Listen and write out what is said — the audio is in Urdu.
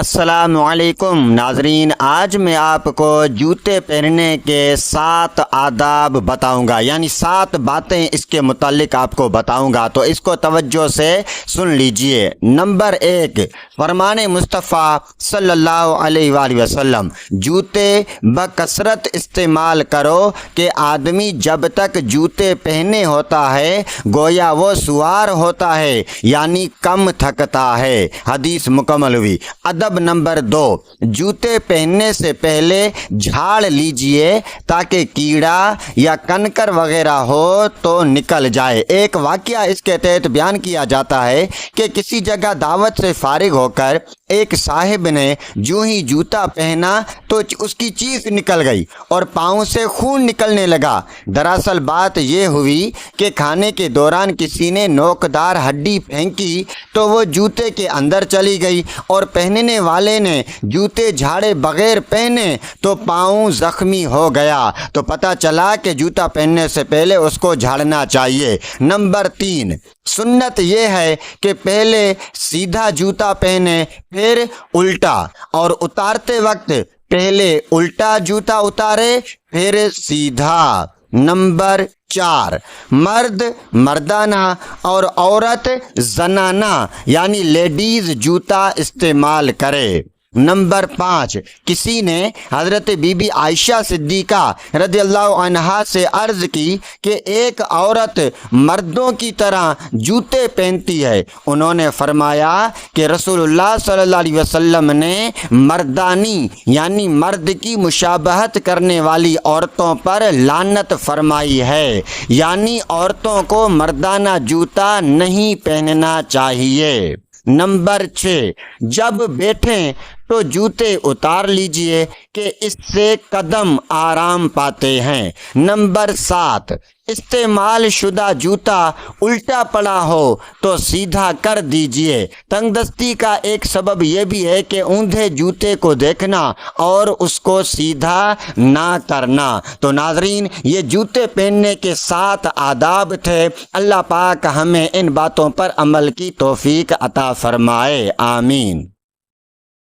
السلام علیکم ناظرین، آج میں آپ کو جوتے پہننے کے 7 آداب بتاؤں گا، یعنی 7 باتیں اس کے متعلق آپ کو بتاؤں گا، تو اس کو توجہ سے سن لیجئے۔ نمبر 1، فرمان مصطفیٰ صلی اللہ علیہ وآلہ وسلم، جوتے بکثرت استعمال کرو کہ آدمی جب تک جوتے پہنے ہوتا ہے گویا وہ سوار ہوتا ہے، یعنی کم تھکتا ہے۔ حدیث مکمل ہوئی۔ ادب نمبر 2، جوتے پہننے سے پہلے جھاڑ لیجئے تاکہ کیڑا یا کنکر وغیرہ ہو تو نکل جائے۔ ایک واقعہ اس کے تحت بیان کیا جاتا ہے کہ کسی جگہ دعوت سے فارغ ہو کر ایک صاحب نے جو ہی جوتا پہنا تو اس کی چیخ نکل گئی اور پاؤں سے خون نکلنے لگا۔ دراصل بات یہ ہوئی کہ کھانے کے دوران کسی نے نوکدار ہڈی پھینکی تو وہ جوتے کے اندر چلی گئی اور پہننے والے نے جوتے جھاڑے بغیر پہنے تو پاؤں زخمی ہو گیا، تو پتہ چلا کہ جوتا پہننے سے پہلے اس کو جھاڑنا چاہیے۔ نمبر 3، سنت یہ ہے کہ پہلے سیدھا جوتا پہنے پھر الٹا، اور اتارتے وقت پہلے الٹا جوتا اتارے پھر سیدھا۔ نمبر 4، مرد مردانہ اور عورت زنانہ یعنی لیڈیز جوتا استعمال کرے۔ نمبر 5، کسی نے حضرت بی بی عائشہ صدیقہ رضی اللہ عنہا سے عرض کی کہ ایک عورت مردوں کی طرح جوتے پہنتی ہے۔ انہوں نے فرمایا کہ رسول اللہ صلی اللہ علیہ وسلم نے مردانی یعنی مرد کی مشابہت کرنے والی عورتوں پر لعنت فرمائی ہے، یعنی عورتوں کو مردانہ جوتا نہیں پہننا چاہیے۔ نمبر 6، جب بیٹھیں تو جوتے اتار لیجئے کہ اس سے قدم آرام پاتے ہیں۔ نمبر 7، استعمال شدہ جوتا الٹا پڑا ہو تو سیدھا کر دیجئے۔ تنگ دستی کا ایک سبب یہ بھی ہے کہ اوندھے جوتے کو دیکھنا اور اس کو سیدھا نہ کرنا۔ تو ناظرین، یہ جوتے پہننے کے 7 آداب تھے۔ اللہ پاک ہمیں ان باتوں پر عمل کی توفیق عطا فرمائے، آمین۔